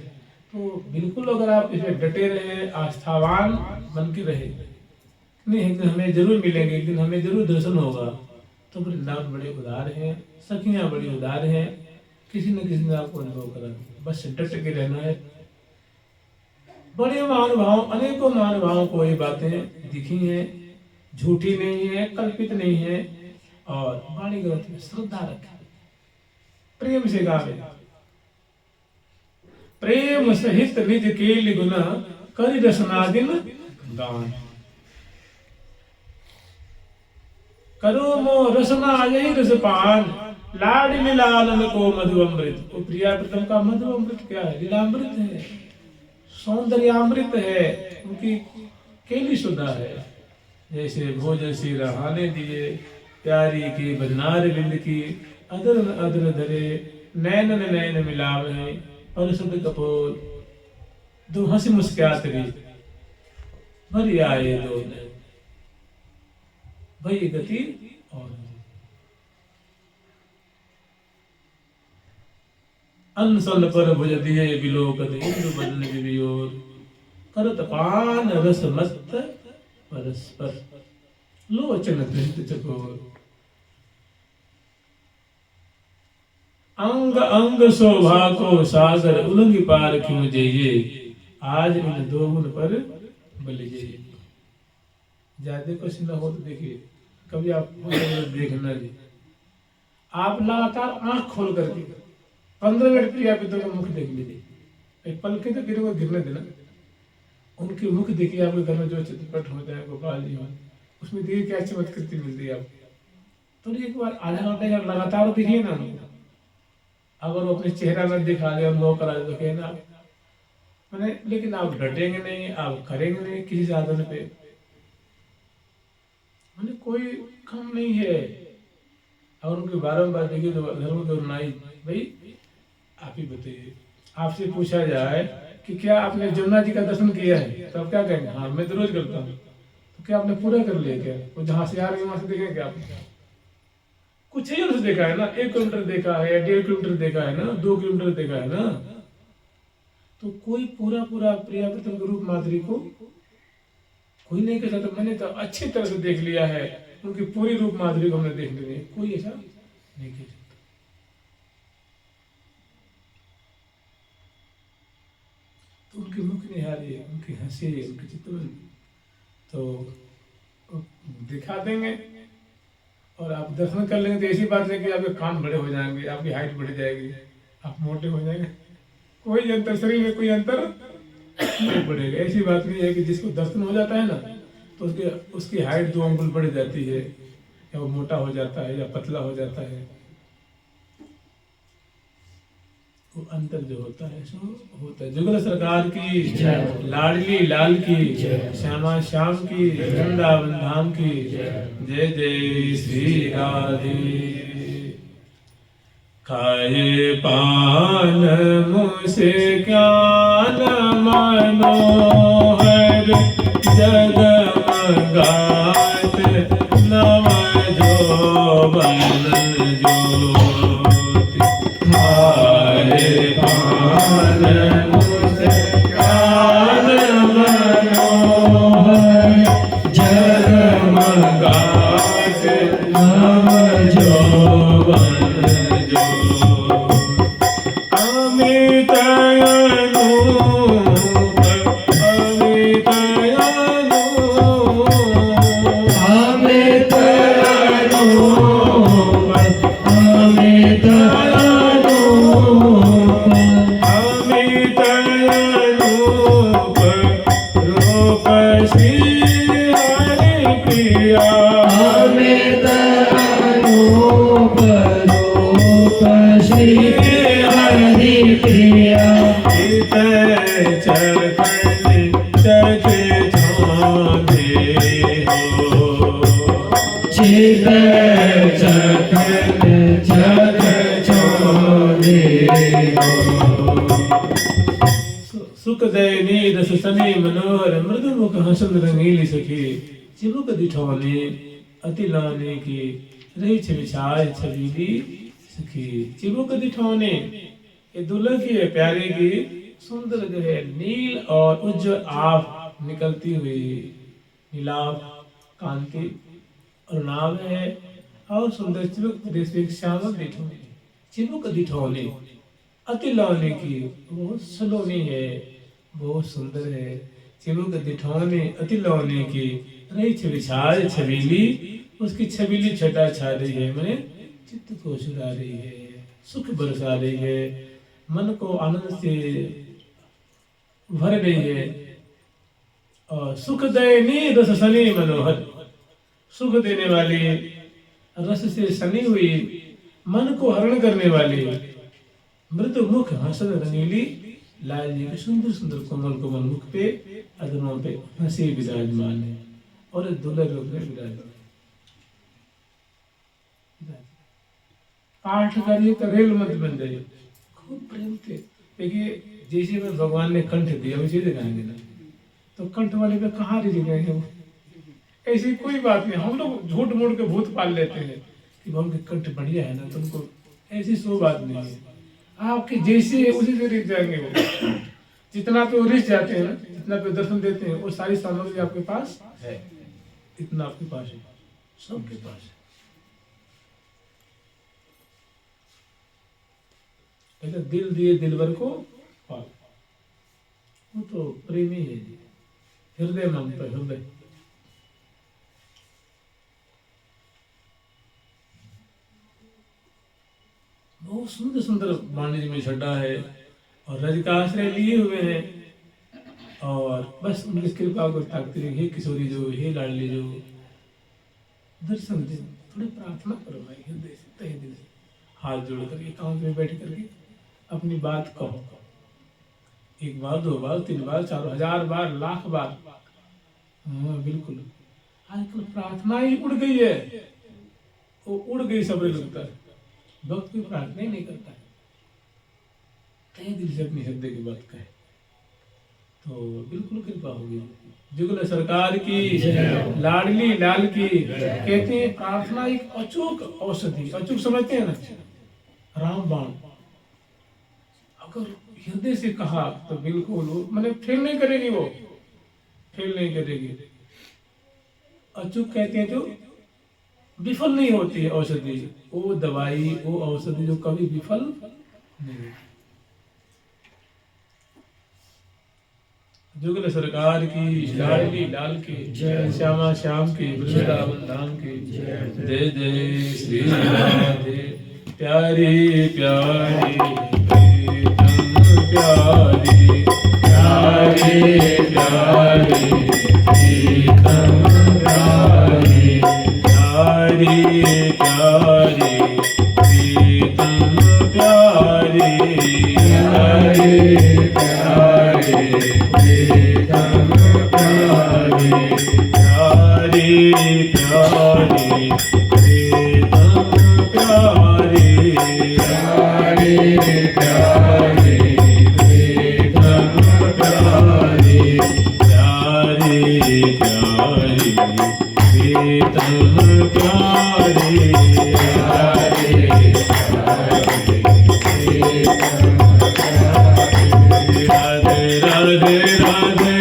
Speaker 1: तो बिल्कुल अगर आप इसमें डटे रहे, आस्थावान बन के रहे, नहीं एक दिन हमें जरूर मिलेंगे, एक दिन हमें जरूर दर्शन होगा। तो वृंदावन बड़े उदार हैं, सखियाँ बड़ी उदार हैं, किसी न किसी ने आपको अनुभव करा, बस डट के रहना है। बड़े महानुभाव, अनेकों महानुभावों को ये बातें दिखी हैं, झूठी नहीं है, कल्पित नहीं है, और वाणी ग्रंथ में श्रद्धा रखें, प्रेम से गावे, प्रेम सहित निज केल गुण करि रसनादिन गान। करो मो रसना यही रसपान, लाडली लालन को मधु अमृत। वो प्रिया प्रथम का मधु अमृत क्या है? लीलामृत है, सौंदर्यामृत है, उनकी केली सुधा है। जैसे भोजन सी रहाने दिए, प्यारी की बदनार बिंद की, अदर अदर धरे, नैनन नैन मिलावे, परसद कपोल, दो हंसी मुस्कुरात रही। भरी आए दो भई गति और अनसल पर भुज दिए बिलोकत इंद्र बदन वियोर करत पान रस मस्त परस्पर लोचन कृत चकोर अंग अंग शोभा को सागर उलंग पार क्यों जइए आज इन दो गुण पर बल जइए। ज्यादा कुछ न हो तो देखिए कभी आप देखना जी आप लगातार आंख खोल करके 15 मिनट प्रिया पिता का मुख देख लीजिए एक पल के तो गिरोगे गिरने देना उनके मुख देखिए आपके घर में जो चित्रपट हो जाए गोपाल जी हो उसमें देखिए क्या चमत्कृति मिलती है आपको। तो एक बार आधा घंटे अगर लगातार देखिए ना अगर वो अपने चेहरा में दिखा दे अनुभव करा दे तो कहना मैंने लेकिन आप डटेंगे नहीं आप करेंगे नहीं किसी साधन पे मैंने कोई कम नहीं है। और उनके बारम्बार देखिए तो धर्म के नाई भाई आप ही बताइए आपसे पूछा जाए कि क्या आपने जमुना जी का दर्शन किया है तो आप क्या कहेंगे हाँ मैं तो रोज करता हूँ। तो क्या आपने पूरा कर लिया क्या वो जहाँ से आ रहे वहां से देखेंगे आपने कुछ ही उनसे देखा है ना 1 किलोमीटर देखा है 1.5 किलोमीटर देखा है ना 2 किलोमीटर देखा है ना। तो कोई पूरा पूरा प्रिया प्रथम के रूप माधुरी को कोई नहीं कह सकता मैंने तो अच्छी तरह से देख लिया है उनकी पूरी रूप माधुरी को हमने देख ली है कोई ऐसा नहीं कह सकता। तो उनकी मुख निहारी उनकी हंसी उनकी चितवन तो दिखा देंगे और आप दर्शन कर लेंगे तो ऐसी बात नहीं कि आपके कान बड़े हो जाएंगे आपकी हाइट बढ़ जाएगी आप मोटे हो जाएंगे कोई अंतर शरीर में कोई अंतर नहीं पड़ेगा। ऐसी बात नहीं है कि जिसको दर्शन हो जाता है ना तो उसकी हाइट 2 अंगुल बढ़ जाती है या वो मोटा हो जाता है या पतला हो जाता है वो अंतर जो होता है सो होता है। जुगल सरकार की लाडली लाल की श्यामा श्याम की वृंदावन धाम की जय जय श्री राधे। खाए पान मुझसे ज्ञान मनोहर जगमगात नव जोबन ज्योति खाए पान मुझसे ज्ञान मनोहर जगमगात नव जोबन सुख दयनी रस सनी मनोहर मृदु मुख हसन रंगीली सखी चिबुक दिठौनी अति लाने की रही छविछाय छबीली सखी चिबुक दिठौनी ये दुल्हन की है प्यारे की सुंदर जो है नील और उज्जवल आभ निकलती हुई नीलाभ कांति और नाम है और सुंदर चिबुक श्यामक दिठौनी चिबुक दिठौनी अति लाने की बहुत सलोनी है बहुत सुंदर है चिबुक दिठौनी अति लाने की रही छविछाय छबीली उसकी छबीली छटा छा रही है मैंने चित्त को चुरा रही है सुख बरसा रही है मन को आनंद से भर रही है और सुख दयनी रस सनी मनोहर सुख देने वाली रस से सनी हुई मन को हरण करने वाली मृदु मुख हसन रंगीली लाल जी के सुंदर सुंदर कोमल कोमल मुख पे अदनों पे हंसी विराजमान है और दुल्हन रूप में विराजमान। पाठ करिए तो रेल मत बन जाइए खूब प्रेम से देखिए जैसे में भगवान ने कंठ दिया वैसे दिखाएंगे ना तो कंठ वाले पे कहाँ रिझ गए हैं वो? ऐसी कोई बात नहीं। हम लोग झूठ मूठ के भूत पाल लेते हैं कि उनके कंठ बढ़िया है ना, तुमको ऐसी सो बात नहीं है। आपके जैसे उसी से रिझ जाएंगे वो। जितना पे रिझ जाते हैं ना, जितना पे दर्शन देते हैं, वो सारी सामग्री आपके पास है, इतना आपके पास है, सबके पास है। ऐसा दिल दिए दिलवर को पाल, वो तो प्रेमी है जी, हृदय मांगता है, हृदय। बहुत सुंदर सुंदर वाणी में छड्डा है और रज का आश्रय लिए हुए हैं और बस उनकी कृपा को ताकते रहे। हे किशोरी जो, हे लाडली जो, दर्शन दे, थोड़ी प्रार्थना करो भाई, हृदय से, तहे दिल से, हाथ जोड़ कर एकांत में बैठ करके अपनी बात कहो। एक बार, दो बार, तीन बार, 4,000 बार, लाख बार। हाँ बिल्कुल। आजकल प्रार्थना ही उड़ गई है, वो उड़ गई सब लगता है। भक्त कोई प्रार्थना ही नहीं करता है, कहीं दिल से अपनी हृदय की बात कहे तो बिल्कुल कृपा होगी। जुगल सरकार की, लाडली लाल की। कहते हैं प्रार्थना एक अचूक औषधि, अचूक समझते हैं ना, रामबाण। अगर हृदय से कहा तो बिल्कुल वो मतलब फेल नहीं करेगी, वो फेल नहीं करेगी। अचूक कहते हैं जो विफल नहीं होती है औषधि, वो दवाई, वो औषधि जो कभी विफल नहीं। जुगल सरकार की, लाडली लाल की, श्यामा श्याम की, वृंदावन धाम की जय जय श्री राधे। प्यारी प्यारी प्यारी प्यारी प्यारी प्रीतम प्यारी प्यारी प्यारी प्रीतम प्यारी प्यारी प्यारी प्रीतम प्यारी प्यारी प्यारी प्रीतम प्यारी प्यारी प्यारी प्रीतम प्यारी प्यारी प्यारी प्रीतम प्यारी राधे राधे राधे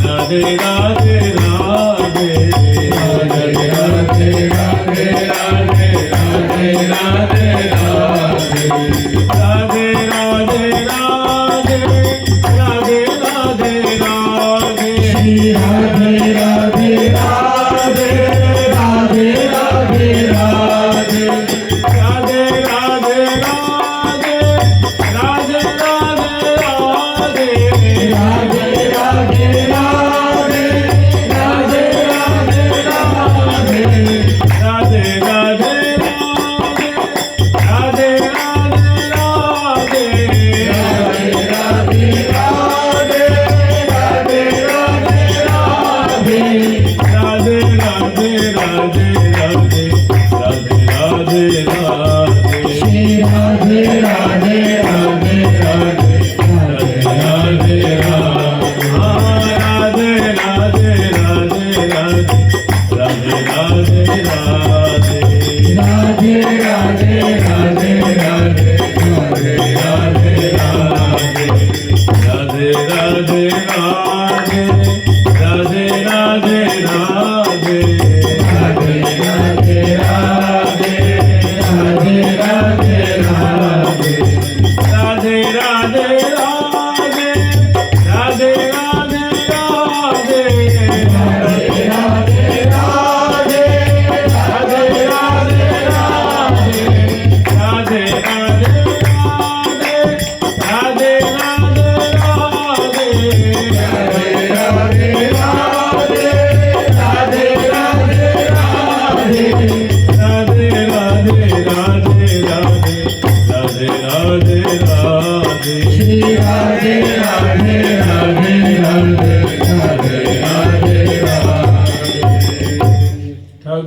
Speaker 1: राधे राधे राधे राधे राधे राधे राधे राधे राधे राधे राधे राधे राधे राधे श्री राधे राधे राधे राधे राधे राधे राधे राधे राधे राधे राधे राधे राधे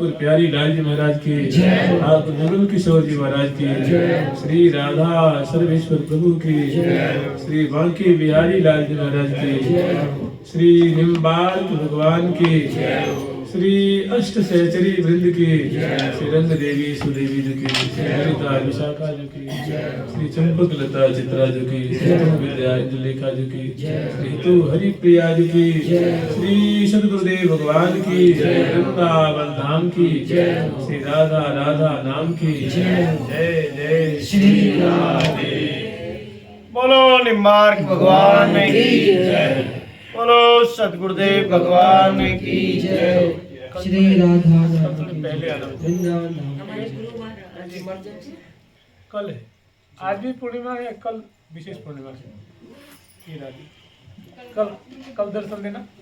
Speaker 1: ठाकुर प्यारी लाल जी महाराज की ठाकुर नवल किशोर जी महाराज की श्री राधा सर्वेश्वर प्रभु की श्री बांके बिहारी लाल जी महाराज की श्री निम्बार्क भगवान की श्री अष्ट सहचरी वृंद की श्री रंग देवी सुदेवी जी की श्री ललिता विशाखा जी की श्री चंपक लता चित्रा जी की श्री विद्या अंजलिका जी की श्री तु हरिप्रिया जी की श्री सदगुरुदेव भगवान की वृंदावन धाम की श्री राधा राधा नाम की जय जय श्री राधे।
Speaker 2: बोलो निम्बार्क भगवान की जय। बोलो सतगुरुदेव भगवान की जय।
Speaker 3: श्री राधा
Speaker 1: पहले आना
Speaker 3: वृंदावन धाम।
Speaker 4: हमारे गुरु महाराज इमरजेंसी
Speaker 1: कल है, आज भी पूर्णिमा है, कल विशेष पूर्णिमा है। ये रात कल कल दर्शन देना।